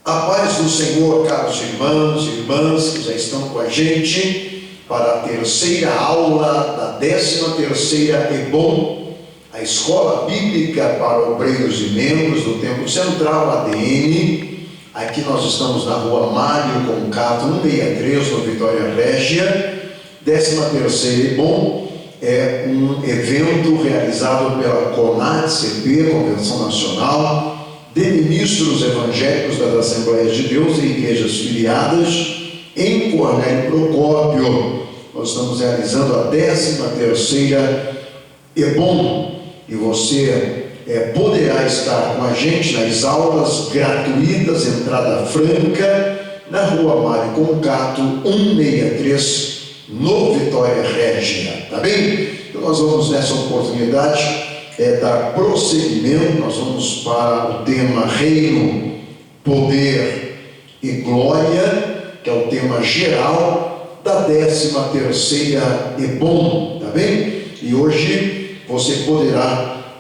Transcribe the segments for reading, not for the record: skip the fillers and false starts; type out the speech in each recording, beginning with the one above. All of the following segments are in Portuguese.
A paz do Senhor, caros irmãos e irmãs que já estão com a gente para a terceira aula da 13ª EBOM, a Escola Bíblica para Obreiros e Membros do Templo Central, ADN. Aqui nós estamos na Rua Mário Concato 163, no Vitória Régia. 13ª EBOM é um evento realizado pela CONAD-CP, Convenção Nacional de Ministros Evangélicos das Assembleias de Deus e Igrejas Filiadas, em Cornélio Procópio. Nós estamos realizando a 13ª EBOM e você poderá estar com a gente nas aulas gratuitas, entrada franca, na Rua Mário Concato 163, no Vitória Régia, tá bem? Então nós vamos nessa oportunidade dar prosseguimento. Nós vamos para o tema Reino, Poder e Glória, que é o tema geral da 13ª EBOM, tá bem? E hoje você poderá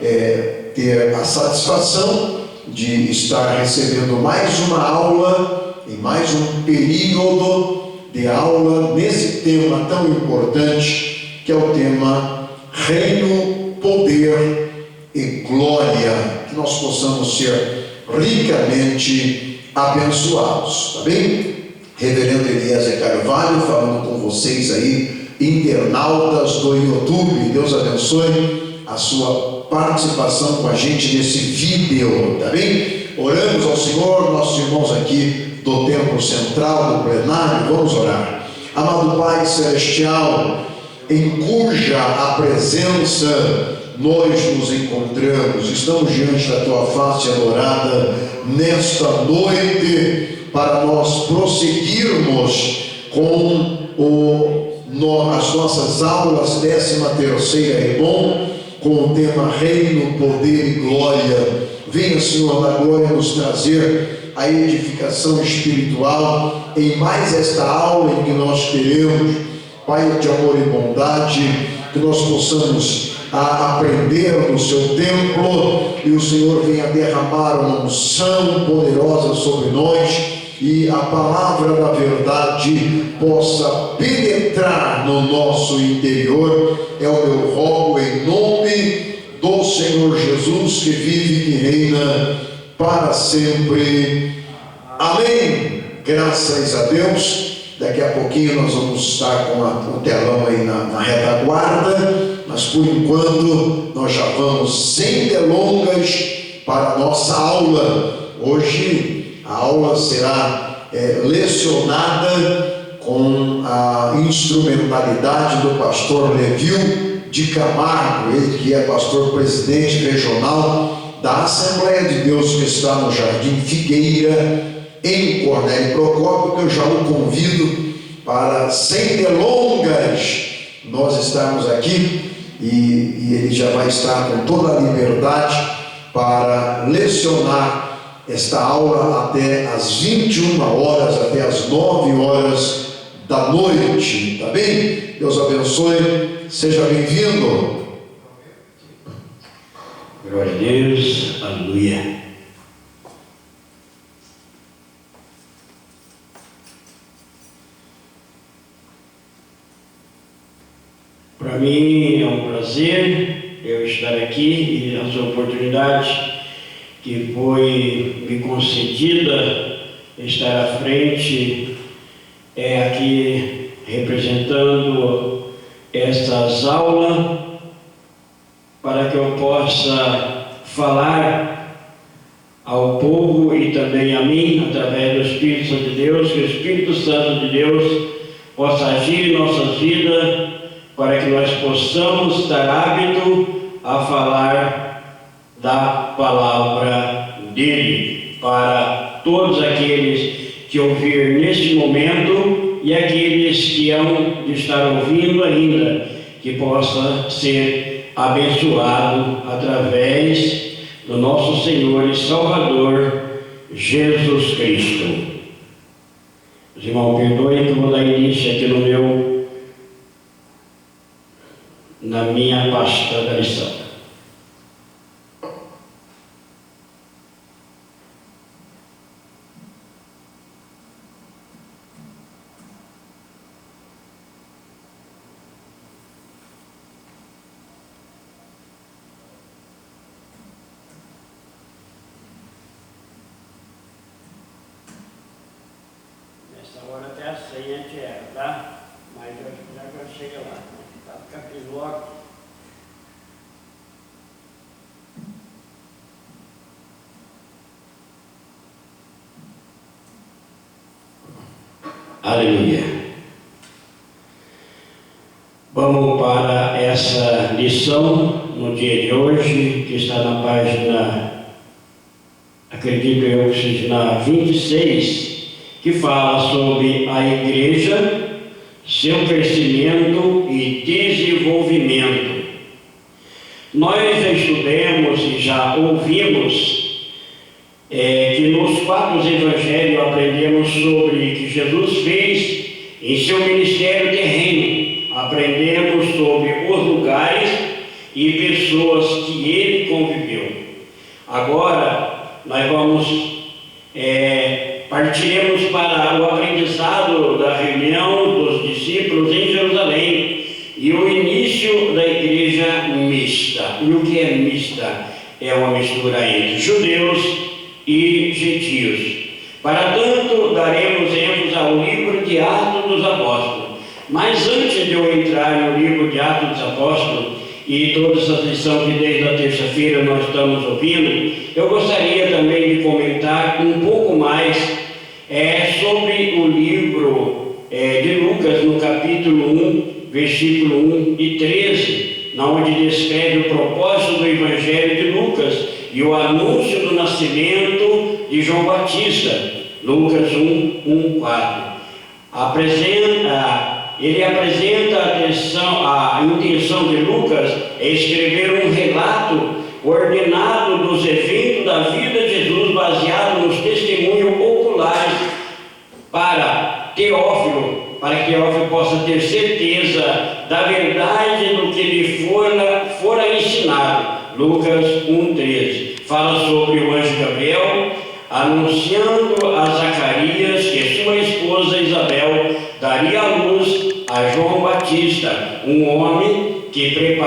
ter a satisfação de estar recebendo mais uma aula e mais um período de aula nesse tema tão importante, que é o tema Reino, Poder e Glória. Que nós possamos ser ricamente abençoados, tá bem? Reverendo Eliezer Carvalho falando com vocês aí, internautas do YouTube. Deus abençoe a sua participação com a gente nesse vídeo, tá bem? Oramos ao Senhor, nossos irmãos aqui do Templo Central, do plenário. Vamos orar. Amado Pai Celestial, em cuja a presença nós nos encontramos, estamos diante da Tua face adorada nesta noite, para nós prosseguirmos com as nossas aulas 13ª EBOM, com o tema Reino, Poder e Glória. Venha, Senhor da Glória, nos trazer a edificação espiritual em mais esta aula em que nós teremos, Pai de amor e bondade, que nós possamos aprender no seu templo, e o Senhor venha derramar uma unção poderosa sobre nós, e a palavra da verdade possa penetrar no nosso interior. É o meu rogo em nome do Senhor Jesus, que vive e que reina para sempre. Amém. Graças a Deus. Daqui a pouquinho nós vamos estar com o telão aí na retaguarda, mas por enquanto nós já vamos sem delongas para a nossa aula. Hoje a aula será lecionada com a instrumentalidade do pastor Levil de Camargo, ele que é pastor presidente regional da Assembleia de Deus, que está no Jardim Figueira, em Cornélio Procópio, que eu já o convido para, sem delongas, nós estarmos aqui, e ele já vai estar com toda a liberdade para lecionar esta aula até às 21 horas, até às 9 horas da noite, tá bem? Deus abençoe, seja bem-vindo. Glória a Deus, aleluia. Para mim é um prazer eu estar aqui, e essa oportunidade que foi me concedida, estar à frente, aqui representando estas aulas, para que eu possa falar ao povo e também a mim, através do Espírito Santo de Deus, que o Espírito Santo de Deus possa agir em nossas vidas, para que nós possamos estar aptos a falar da palavra dele, para todos aqueles que ouvir neste momento e aqueles que hão de estar ouvindo ainda, que possa ser abençoado através do nosso Senhor e Salvador Jesus Cristo. Os irmãos, perdoem que eu vou dar início aqui na minha pasta da lição. realmente era, tá? Mas já que eu chego lá, tá? Capítulo. Aleluia. Vamos para essa lição no dia de hoje, que está na página, acredito eu que seja na 26, que fala sobre a igreja, seu crescimento e desenvolvimento. Nós já estudamos e já ouvimos que nos 4 evangelhos aprendemos sobre o que Jesus fez em seu ministério terreno. Aprendemos sobre os lugares e pessoas que ele conviveu. Agora nós partiremos para o aprendizado da reunião dos discípulos em Jerusalém e o início da igreja mista. E o que é mista? É uma mistura entre judeus e gentios. Para tanto, daremos ênfase ao livro de Atos dos Apóstolos. Mas antes de eu entrar no livro de Atos dos Apóstolos e todas essas lições que desde a terça-feira nós estamos ouvindo, eu gostaria também de comentar um pouco mais sobre o livro de Lucas, no capítulo 1, versículo 1 e 13, onde descreve o propósito do Evangelho de Lucas e o anúncio do nascimento de João Batista. Lucas 1, 4. Ele apresenta a intenção de Lucas é escrever um relato ordenado dos eventos da vida de Jesus, baseado nos testemunhos oculares para que Teófilo possa ter certeza da verdade do que lhe fora ensinado. Lucas 1,13 fala sobre o anjo Gabriel anunciando a Zacarias que sua esposa Isabel daria à luz a João Batista, um homem que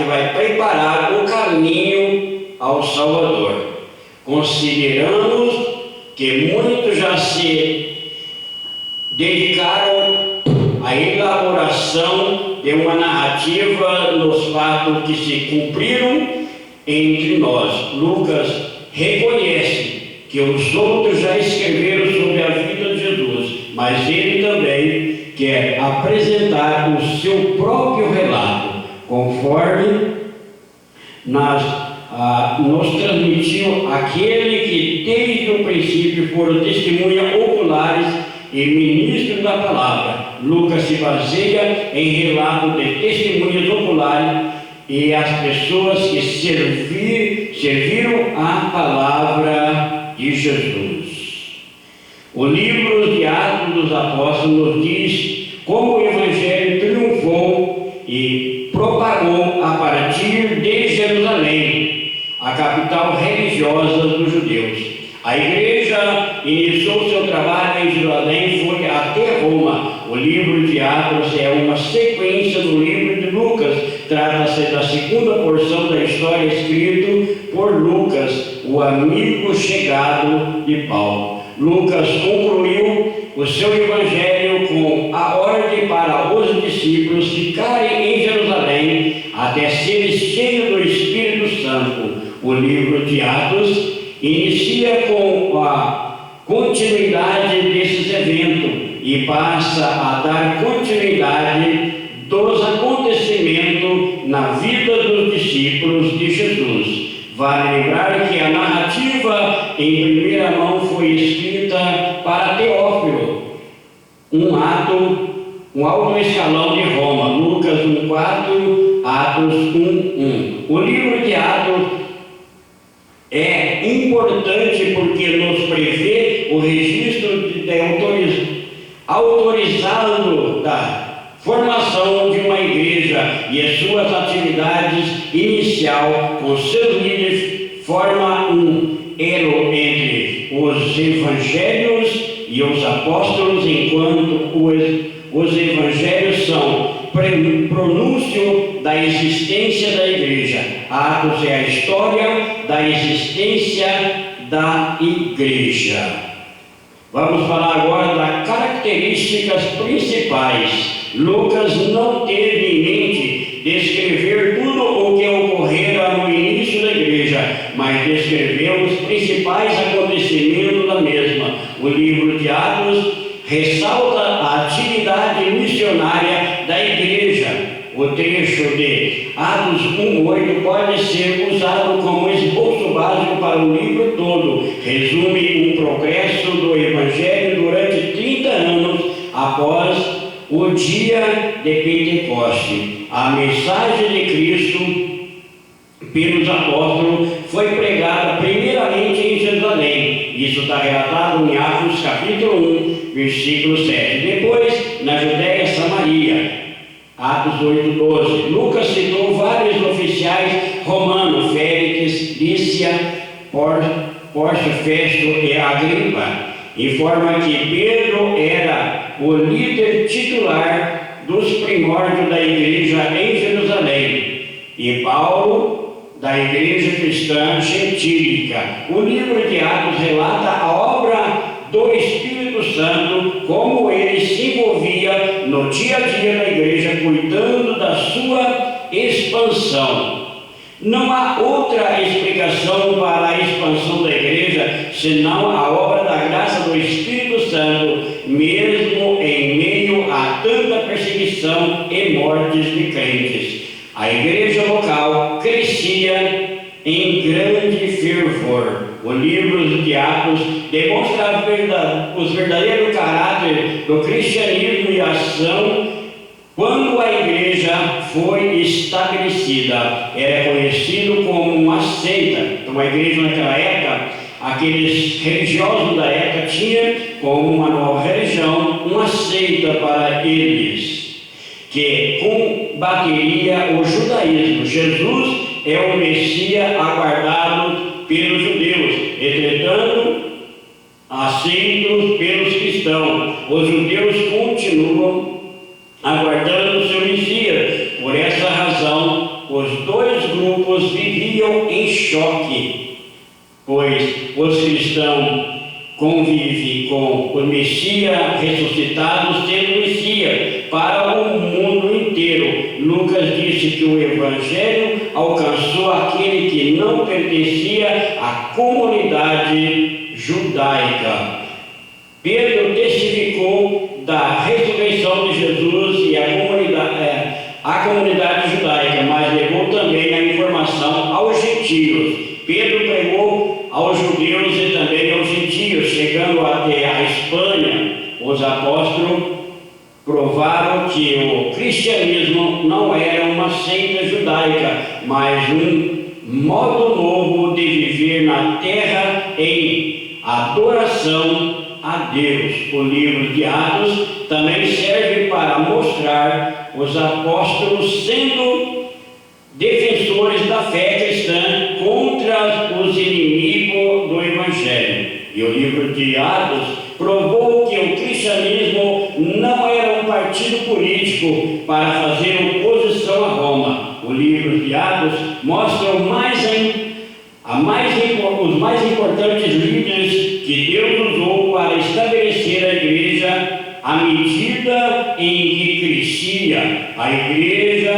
vai preparar o caminho ao Salvador. Consideramos que muitos já se dedicaram à elaboração de uma narrativa nos fatos que se cumpriram entre nós. Lucas reconhece que os outros já escreveram sobre a vida de Jesus, mas ele também quer apresentar o seu próprio relato, conforme nos transmitiu aquele que desde o princípio foram testemunhas oculares e ministros da palavra. Lucas se baseia em relato de testemunhas oculares e as pessoas que serviram a palavra de Jesus. O livro de Atos dos Apóstolos nos diz como o Evangelho triunfou e propagou a partir de Jerusalém, a capital religiosa dos judeus. A igreja iniciou seu trabalho em Jerusalém e foi até Roma. O livro de Atos é uma sequência do livro de Lucas. Trata-se da segunda porção da história escrita por Lucas, o amigo chegado de Paulo. Lucas concluiu o seu evangelho com a ordem para os discípulos ficarem em Jerusalém até serem cheios do Espírito Santo. O livro de Atos inicia com a continuidade desses eventos e passa a dar continuidade dos acontecimentos na vida dos discípulos de Jesus. Vale lembrar que a narrativa em primeira mão foi escrita para Teófilo, um alto escalão de Roma. Lucas 1,4, Atos 1,1. O livro de Atos é importante porque nos prevê o registro autorizado da formação de uma igreja e as suas atividades inicial com seus líderes forma um elo entre os evangelhos e os apóstolos, enquanto os evangelhos são pronúncio da existência da igreja. Atos é a história da existência da igreja. Vamos falar agora das características principais. Lucas não teve em mente descrever tudo o que ocorrera no início da igreja, mas descreveu os principais acontecimentos da mesma. O livro de Atos ressalta a atividade missionária da igreja. O trecho de Atos 1:8 pode ser usado como esboço básico para o livro todo. Resume um progresso do Evangelho durante 30 anos após o dia de Pentecoste. A mensagem de Cristo pelos apóstolos foi pregada primeiramente em Jerusalém. Isso está relatado em Atos capítulo 1, versículo 7. Depois, na Judéia e Samaria. Atos 8:12. Lucas citou vários oficiais romanos: Félix, Lícia, Pórcio Festo e Agripa. Informa que Pedro era o líder titular dos primórdios da igreja em Jerusalém e Paulo da igreja cristã gentílica. O livro de Atos relata a obra do Espírito Santo, como ele se envolvia no dia a dia da igreja, cuidando da sua expansão. Não há outra explicação para a expansão da igreja senão a obra da graça do Espírito Santo, mesmo em meio a tanta perseguição e mortes de crentes. A igreja local crescia em grande fervor. O livro de Atos demonstra os verdadeiros caráter do cristianismo e ação quando a igreja foi estabelecida. Era conhecido como uma seita. Então, a igreja naquela época, aqueles religiosos da época tinham como uma nova religião, uma seita para eles, que combateria o judaísmo. Jesus é o Messias aguardado pelos judeus, entretanto, aceitos pelos cristãos. Os judeus continuam aguardando seu Messias. Por essa razão, os dois grupos viviam em choque, pois os cristãos convivem com o Messias ressuscitado sendo Messias para o mundo inteiro. Lucas disse que o Evangelho alcançou aquele que não pertencia à comunidade judaica. Pedro testificou da ressurreição de Jesus e a comunidade judaica, mas levou também a informação aos gentios. Pedro pregou aos judeus e também aos gentios, chegando até a Espanha. Os apóstolos provaram que o cristianismo não era uma seita judaica, mas um modo novo de viver na terra em adoração a Deus. O livro de Atos também serve para mostrar os apóstolos sendo defensores da fé cristã contra os inimigos do Evangelho. E o livro de Atos provou que o cristianismo não era um partido político para fazer oposição a Roma. O livro de Atos mostra os mais importantes líderes que Deus usou para estabelecer a igreja à medida em que crescia. A igreja,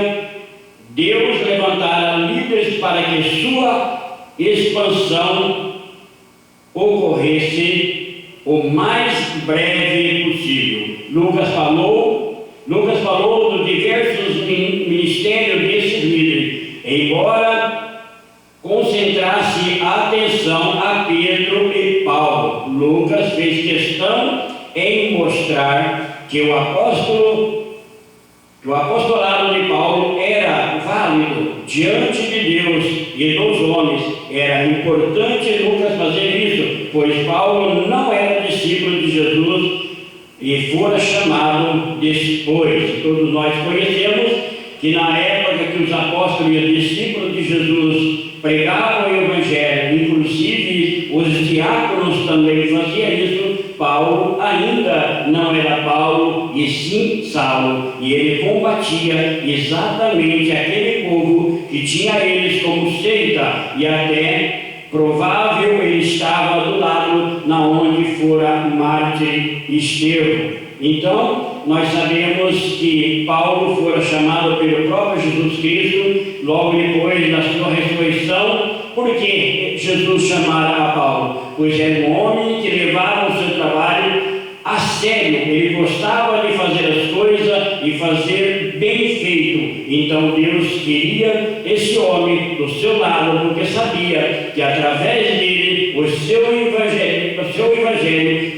Deus levantara líderes para que sua expansão ocorresse o mais breve possível. Lucas falou dos diversos ministérios desses líderes, embora concentrasse a atenção a Pedro e Paulo. Lucas fez questão em mostrar que o apostolado de Paulo era válido diante de Deus e dos homens. Era importante Lucas fazer isso, pois Paulo não era discípulo de Jesus e fora chamado depois. Todos nós conhecemos que na época que os apóstolos e os discípulos de Jesus pregavam o Evangelho, inclusive os diáconos também faziam isso, Paulo ainda não era Paulo, e sim Saulo, e ele combatia exatamente aquele povo que tinha eles como seita, e até provável ele estava do lado na onde fora martirizado. Estevão. Então, nós sabemos que Paulo fora chamado pelo próprio Jesus Cristo, logo depois da sua ressurreição. Por que Jesus chamara a Paulo? Pois era um homem que levava o seu trabalho a sério, ele gostava de fazer as coisas e fazer bem feito. Então Deus queria esse homem do seu lado, porque sabia que através dele o seu evangelho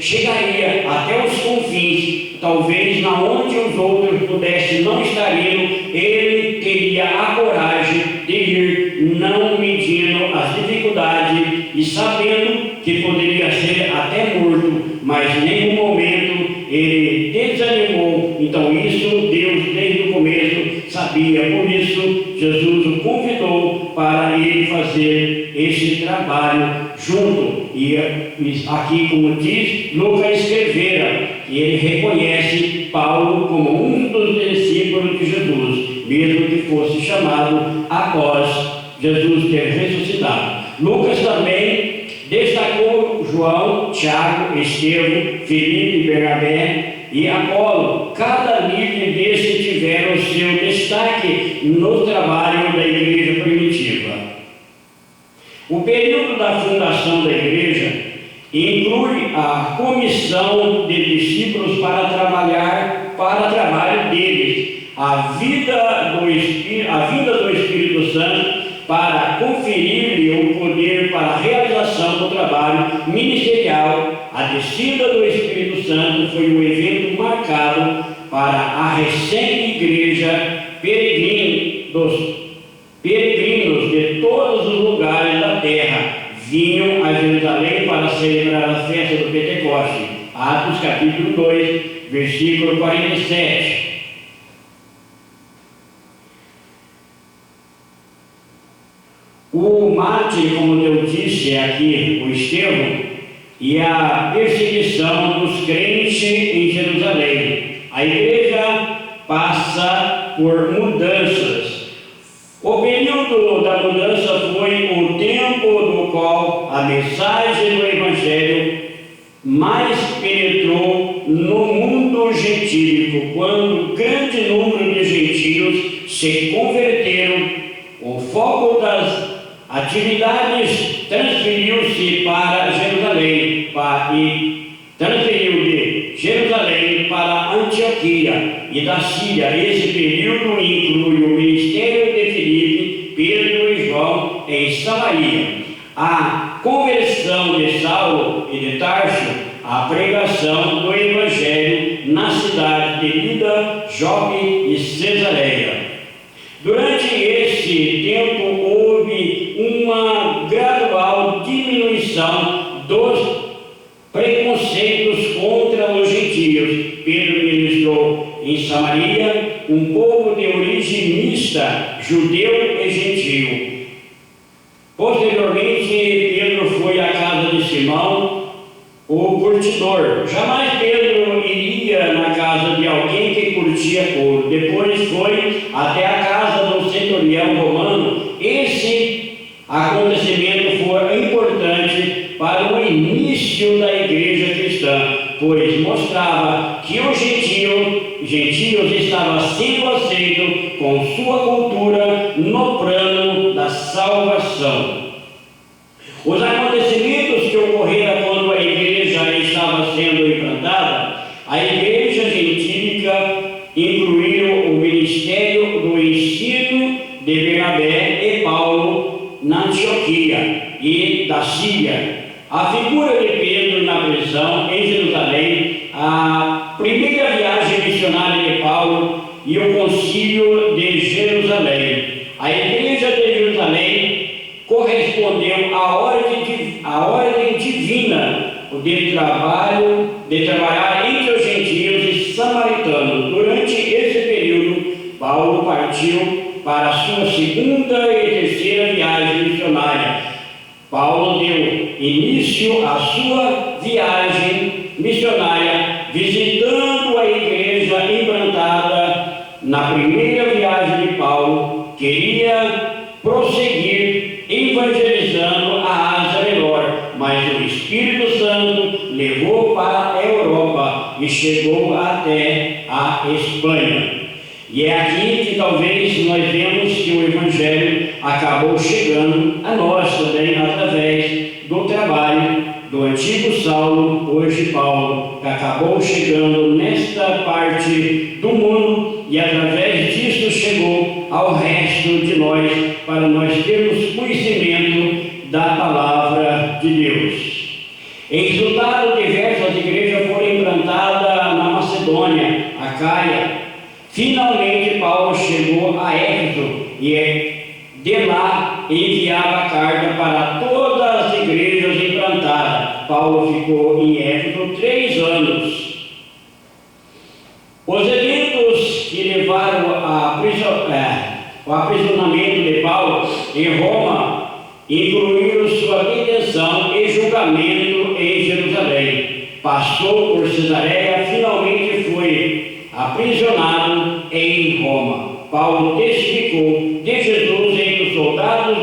chegaria até os confins, talvez na onde os outros pudessem não estar indo. Ele teria a coragem de ir, não medindo as dificuldades e sabendo que poderia ser até morto, mas em nenhum momento ele desanimou. Então isso Deus desde o começo sabia, por isso Jesus o convidou para ele fazer esse trabalho junto. E aqui, como diz, Lucas escrevera, e ele reconhece Paulo como um dos discípulos de Jesus, mesmo que fosse chamado após Jesus ter ressuscitado. Lucas também destacou João, Tiago, Estevão, Filipe, Bernabé e Apolo. Cada líder desse tiveram o seu destaque no trabalho da igreja primitiva. O período da fundação da igreja inclui a comissão de discípulos para trabalho deles, a vinda do Espírito Santo para conferir-lhe o poder para a realização do trabalho ministerial. A descida do Espírito Santo foi um evento marcado para a recente igreja. Peregrinos de todos os lugares da terra vinham a Jerusalém para celebrar a festa do Pentecoste. Atos capítulo 2, versículo 47. O mártir, como eu disse aqui, o Estevão, e a perseguição dos crentes em Jerusalém. A igreja passa por mudanças. O período da mudança foi o tempo no qual a mensagem do Evangelho mais penetrou no mundo gentílico, quando grande número de gentios se converteram. O foco das atividades transferiu-se para Jerusalém e transferiu de Jerusalém para Antioquia e da Síria. Esse período inclui o ministério de Filipe, Pedro e João em Samaria, a conversão de Saulo e de Tarso, a pregação do Evangelho na cidade de Lida, Jope e Cesareia. Durante esse tempo houve uma gradual diminuição dos preconceitos contra os gentios. Pedro ministrou em Samaria, um povo de origem mista, judeu e gentio. Posteriormente, Pedro foi à casa de Simão, o curtidor. Jamais Pedro iria na casa de alguém que curtia couro. Depois foi até a casa do centurião romano. Esse acontecimento foi importante para o início da igreja cristã, pois mostrava que os gentios estavam sendo aceitos com sua cultura no plano da salvação. Os acontecimentos que ocorreram quando a igreja estava sendo implantada, a igreja gentílica incluíram o ministério do ensino de Bernabé e Paulo na Antioquia e da Síria. A figura de Pedro na prisão em Jerusalém, a primeira viagem missionária de Paulo e o concílio de Jerusalém. A igreja de Jerusalém correspondeu à ordem divina de trabalhar entre os gentios e samaritanos. Durante esse período, Paulo partiu para a sua segunda e terceira viagem missionária. Paulo deu início à sua viagem missionária, visitando a igreja implantada na primeira viagem de Paulo. Queria prosseguir evangelizando a Ásia Menor, mas o o Espírito Santo levou para a Europa e chegou até a Espanha. E é aqui que talvez nós vemos que o Evangelho acabou chegando a nós também através do trabalho do antigo Saulo, hoje Paulo, que acabou chegando nesta parte do mundo e através disso chegou ao resto de nós, para nós termos conhecimento da palavra de Deus. Em resultado, diversas igrejas foram implantadas na Macedônia, Acaia. Finalmente Paulo chegou a Éfeso e de lá enviava carta para todas as igrejas implantadas. Paulo ficou em Éfeso 3 anos. Os eventos que levaram o aprisionamento de Paulo em Roma incluíram sua detenção e julgamento em Jerusalém. Passou por Cesareia, finalmente foi aprisionado em Roma. Paulo testificou de Jesus entre os soldados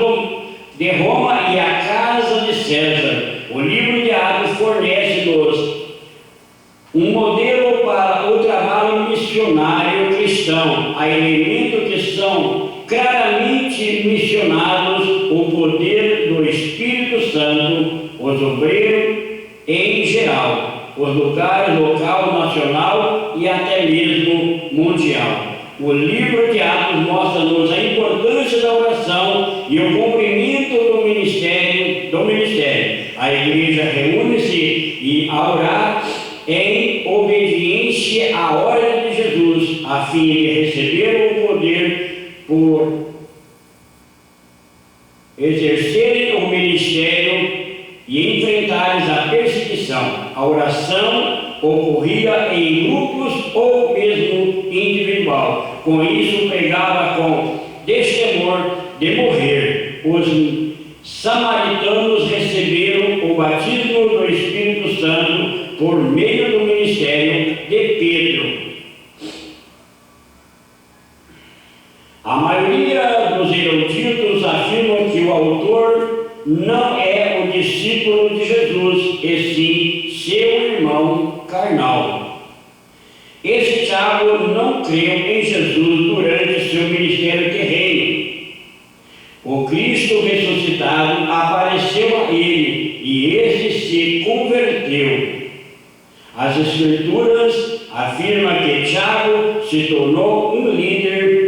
de Roma e a casa de César. O livro de Atos fornece-nos um modelo para o trabalho missionário cristão. Há elementos que são claramente mencionados: o poder do Espírito Santo, os obreiros em geral, os lugares local, nacional e até mesmo mundial. O livro de Atos mostra-nos a importância da oração e o cumprimento do ministério. A igreja reúne-se e a orar em obediência à ordem de Jesus, a fim de receber o poder por exercerem o ministério e enfrentarem a perseguição. A oração ocorria em grupos ou mesmo individual. Com isso, pregava com destemor de morrer. Os samaritanos receberam o batismo do Espírito Santo por meio do ministério de Pedro. A maioria dos eruditos afirma que o autor não é o discípulo de Jesus, e sim seu irmão carnal. Esse Tiago não creu em Jesus durante seu ministério terreno. O Cristo ressuscitado apareceu a ele e este se converteu. As Escrituras afirmam que Tiago se tornou um líder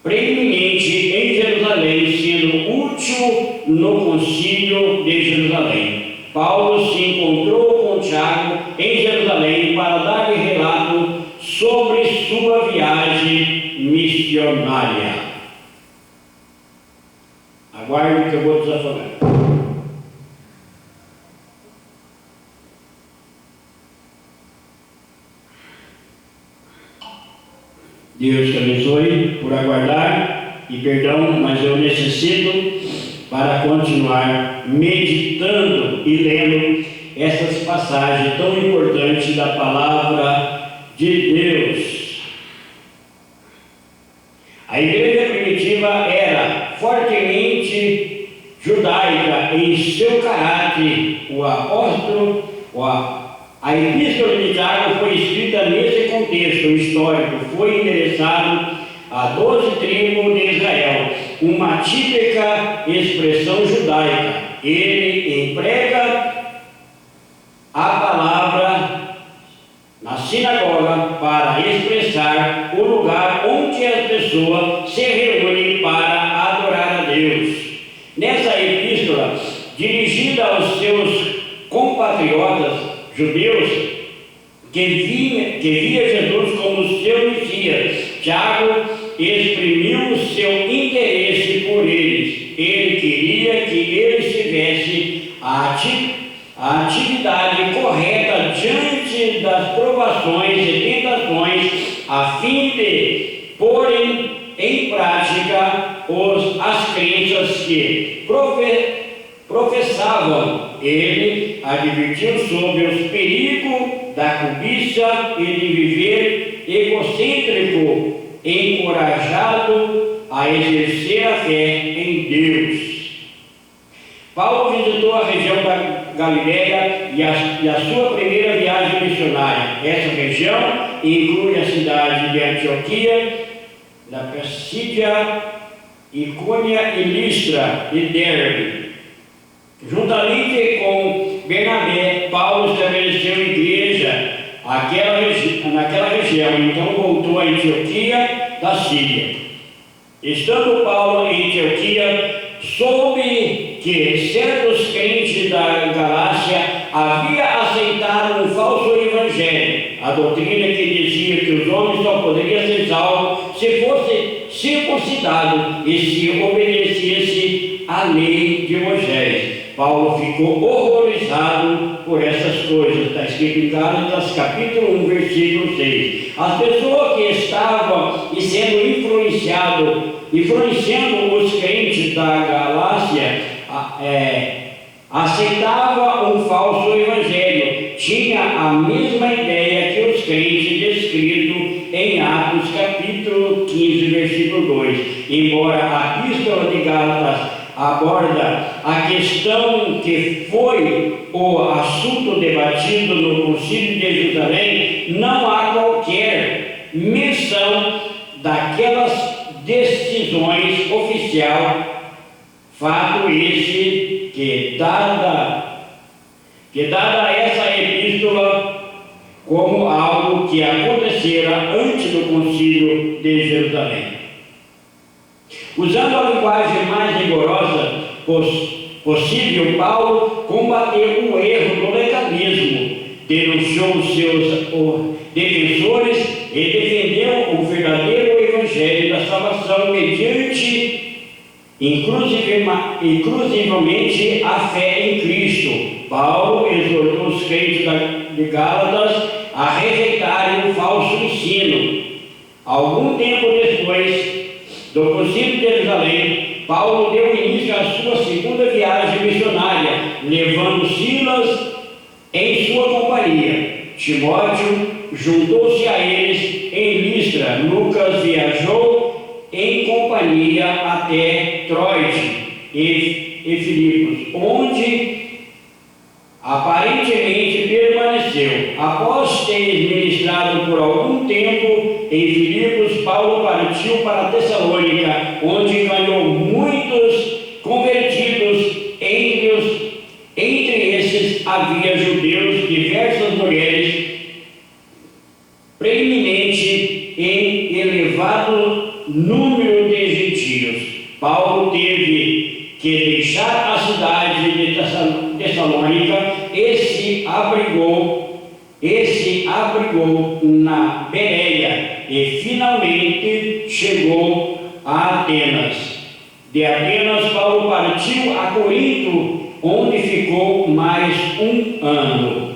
preeminente em Jerusalém, sendo útil no concílio de Jerusalém. Paulo se encontrou com Tiago em Jerusalém para dar-lhe relato sobre sua viagem missionária. Aguarde que eu vou desafogar. Deus te abençoe por aguardar, e perdão, mas eu necessito para continuar meditando e lendo essas passagens tão importantes da palavra de Deus. A igreja primitiva era fortemente judaica em seu caráter. A epístola de Tiago foi escrita nesse contexto histórico, foi endereçado a 12 tribos de Israel, uma típica expressão judaica. Ele emprega a palavra na sinagoga para expressar o lugar onde as pessoas se reúnem para adorar a Deus. Nessa epístola, dirigida aos seus compatriotas judeus que via Jesus como seu Messias, Tiago exprimiu o seu interesse por eles. Ele queria que eles tivessem a atividade correta diante das provações e tentações, a fim de porem em prática as crenças que professavam. Ele advertiu sobre os perigos da cobiça e de viver egocêntrico, encorajado a exercer a fé em Deus. Paulo visitou a região da Galileia e a sua primeira viagem missionária. Essa região inclui a cidade de Antioquia, da Psídia, Icônia e Listra e Derbe. Juntamente com Bernabé, Paulo estabeleceu igreja naquela região, então voltou a Antioquia da Síria. Estando Paulo em Antioquia, soube que certos crentes da Galácia haviam aceitado um falso evangelho, a doutrina que dizia que os homens só poderiam ser salvos se fosse circuncidado e se obedecesse à lei de Moisés. Paulo ficou horrorizado por essas coisas. Está escrito em Gálatas, capítulo 1, versículo 6. As pessoas que estavam sendo influenciando os crentes da Galácia, aceitavam um falso evangelho. Tinha a mesma ideia que os crentes descritos em Atos, capítulo 15, versículo 2. Embora a epístola de Gálatas aborda a questão que foi o assunto debatido no Concílio de Jerusalém, não há qualquer menção daquelas decisões oficiais, fato esse que dada essa epístola como algo que acontecera antes do Concílio de Jerusalém. Usando a linguagem mais rigorosa possível, Paulo combateu o erro do legalismo, denunciou os seus defensores e defendeu o verdadeiro evangelho da salvação mediante, inclusivamente, a fé em Cristo. Paulo exortou os crentes de Gálatas a rejeitarem o falso ensino. Algum tempo depois do Concílio de Jerusalém, Paulo deu início à sua segunda viagem missionária, levando Silas em sua companhia. Timóteo juntou-se a eles em Listra. Lucas viajou em companhia até Troade e Filipos, onde aparentemente permaneceu. Após ter ministrado por algum tempo em Filipos, Paulo partiu para Tessalônica, onde ganhou muitos convertidos. Entre esses havia judeus, diversas mulheres, preeminente em elevado número de gentios. Paulo teve que deixar a cidade de Tessalônica e se abrigou na Bereia e finalmente chegou a Atenas. De Atenas, Paulo partiu a Corinto, onde ficou mais um ano.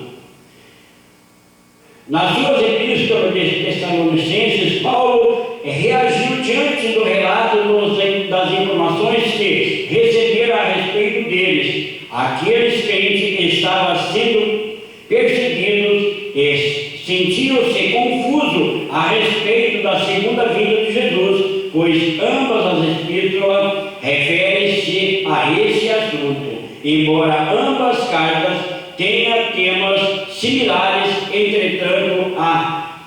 Nas suas epístolas de Tessalonicenses, Paulo reagiu diante do relato das informações que receberam a respeito deles. Aqueles crentes que estavam sendo perseguidos e sentiam-se confusos a respeito da segunda vinda de Jesus, pois ambas as epístolas referem-se a esse assunto, embora ambas cartas tenham temas similares. Entretanto, há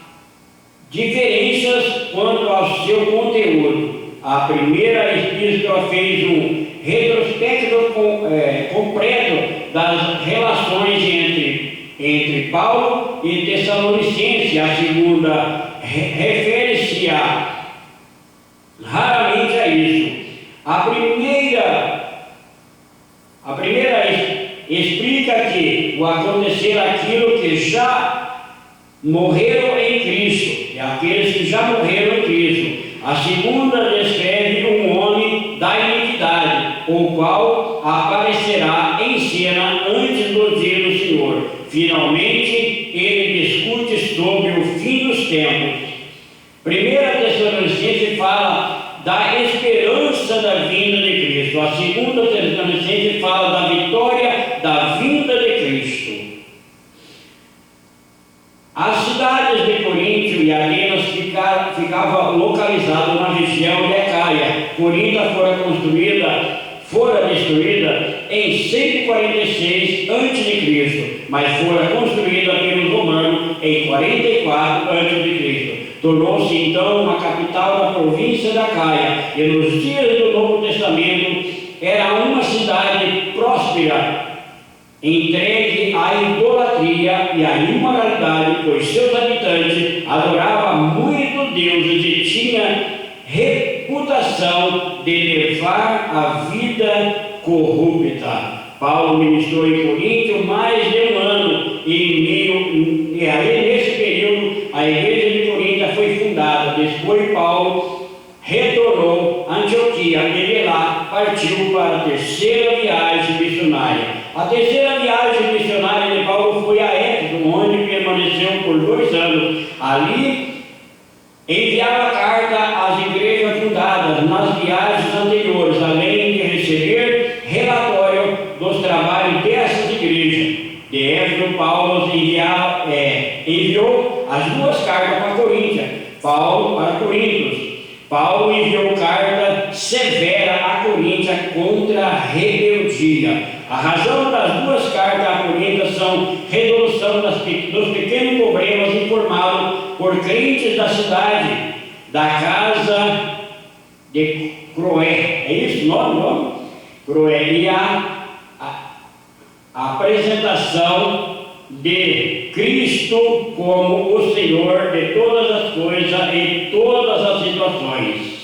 diferenças quanto ao seu conteúdo. A primeira epístola fez um retrospecto completo das relações entre Paulo e Tessalonicenses. A segunda refere-se raramente a isso. A primeira explica que o acontecer aquilo que já morreram em Cristo, e aqueles que já morreram em Cristo. A segunda descreve um homem da iniquidade, o qual aparecerá em cena antes do dia do Senhor. Finalmente, ele discute sobre o fim dos tempos. 1 Tessalonicenses fala da esperança da vinda de Cristo. A segunda Tessalonicenses fala da vitória da vinda de Cristo. As cidades de Corinto e Atenas ficavam localizadas na região de Acaia. Corinto fora destruída em em 146 a.C., mas fora construída pelos romanos em 44 a.C. Tornou-se então uma capital da província da Caia, e nos dias do Novo Testamento era uma cidade próspera, entregue à idolatria e à imoralidade, pois seus habitantes adoravam muito deuses e tinha reputação de levar a vida corrupta. Paulo ministrou em Corinto mais de um ano e aí nesse período a igreja de Corinto foi fundada. Depois Paulo retornou a Antioquia e de lá partiu para a terceira viagem missionária. A terceira viagem missionária de Paulo foi a Éfeso, onde permaneceu por 2 anos. Ali enviava carta às igrejas fundadas nas viagens anteriores, além de receber relatório dos trabalhos dessas igrejas. De Éfeso, Paulo enviou as 2 cartas para Coríntia. Paulo para Coríntios. Paulo enviou carta severa a Coríntia contra a rebeldia. A razão das 2 cartas a Coríntia são resolução dos pequenos problemas informados por crentes da cidade, da casa de Croé. É isso o nome? Croé. E a apresentação de Cristo como o Senhor de todas as coisas em todas as situações.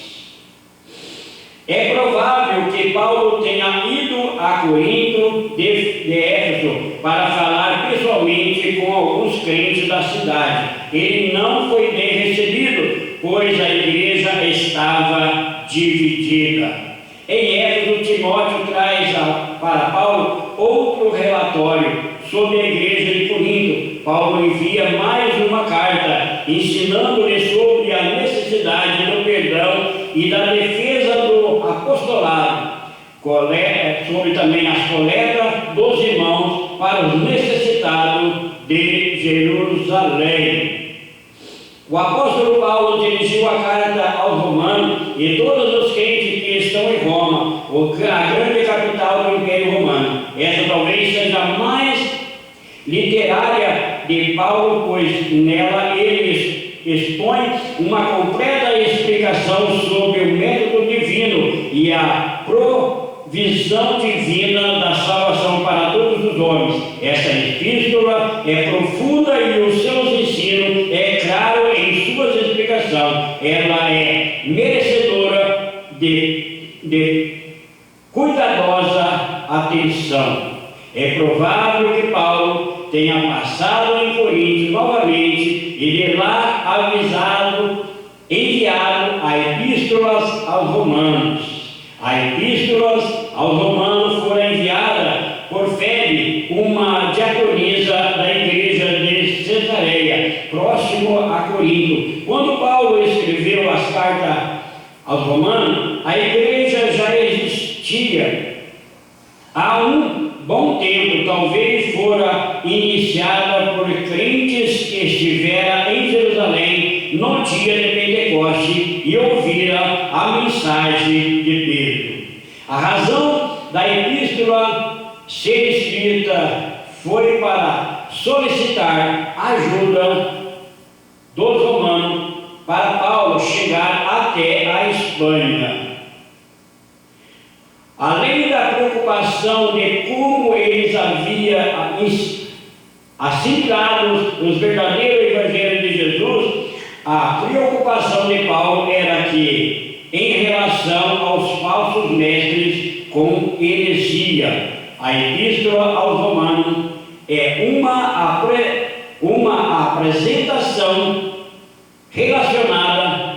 É provável que Paulo tenha ido a Corinto de Éfeso para falar pessoalmente com alguns crentes da cidade. Ele não foi bem recebido, pois a igreja estava dividida. Em Éfeso, Timóteo traz para Paulo outro relatório sobre a igreja de Corinto. Paulo envia mais uma carta, ensinando-lhe sobre a necessidade do perdão e da defesa do apostolado, sobre também as coletas dos irmãos para os necessitados de Jerusalém. O apóstolo Paulo dirigiu a carta aos romanos e todos os crentes que estão em Roma, a grande capital do Império Romano. Essa talvez seja a mais literária de Paulo, pois nela ele expõe uma completa explicação sobre o método divino e a provisão divina da salvação para todos os homens. Essa epístola é profunda e os seus ensinos é claro em suas explicações. Ela é merecedora de cuidadosa atenção. É provável que Paulo tenha passado em Corinto novamente e de lá enviado a epístolas aos romanos. A epístolas aos romanos foram enviadas por Febe, uma diaconisa da igreja de Cesareia, próximo a Corinto. Quando Paulo escreveu as cartas aos romanos, a igreja já existia há um bom tempo, talvez fora iniciada por crentes que estiveram em Jerusalém no dia de Pentecoste e ouviram a mensagem de Pedro. A razão da epístola ser escrita foi para solicitar ajuda dos romanos para Paulo chegar até a Espanha. Além da preocupação de como eles haviam assimilado os verdadeiros evangelhos de Jesus, a preocupação de Paulo era que, em relação aos falsos mestres com heresia, a epístola aos romanos é uma apresentação relacionada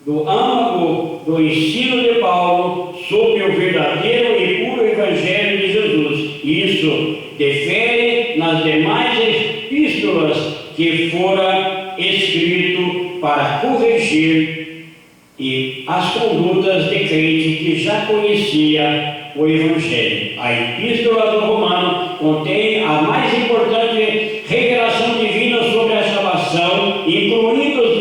do âmago do ensino de Paulo sobre o verdadeiro e puro Evangelho de Jesus. Isso difere nas demais epístolas que foram escritas para corrigir as condutas de crente que já conhecia o Evangelho. A epístola do Romano contém a mais importante revelação divina sobre a salvação, incluindo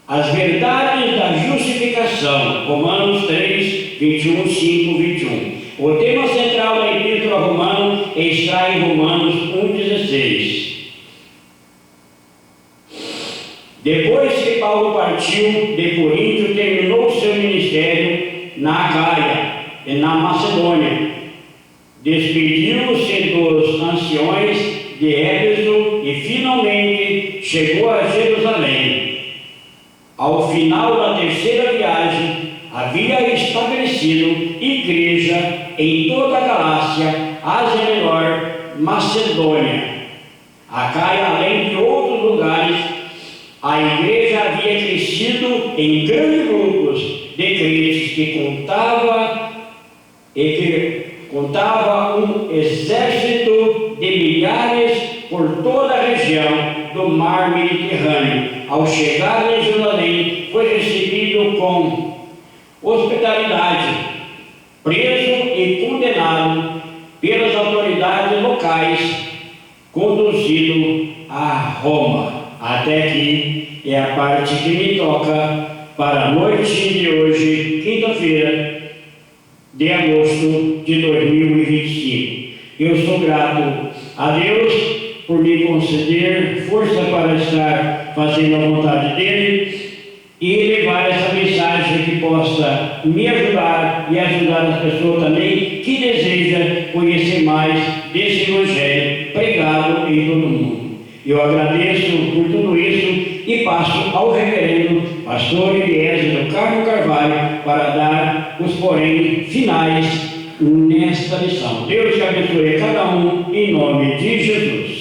as verdades da justificação. Romanos 3, 21, 5 ao Romano está em Romanos 1,16. Depois que Paulo partiu de Corinto, terminou seu ministério na Acaia e na Macedônia. Despediu-se dos anciões de Éfeso e finalmente chegou a Jerusalém. Ao final da terceira viagem, havia estabelecido igreja em toda a Galácia, Ásia Menor, Macedônia, Acaia, além de outros lugares. A igreja havia crescido em grandes grupos de crentes que contava um exército de milhares por toda a região do mar Mediterrâneo. Ao chegar em Jerusalém, foi recebido com hospitalidade, preso e condenado pelas autoridades locais, conduzido a Roma. Até aqui é a parte que me toca para a noite de hoje, quinta-feira de agosto de 2025. Eu sou grato a Deus por me conceder força para estar fazendo a vontade dele e levar essa mensagem que possa me ajudar e ajudar as pessoas também que desejam conhecer mais desse evangelho pregado em todo o mundo. Eu agradeço por tudo isso e passo ao reverendo pastor Eliezer do Carmo Carvalho para dar os porém finais nesta lição. Deus te abençoe cada um, em nome de Jesus.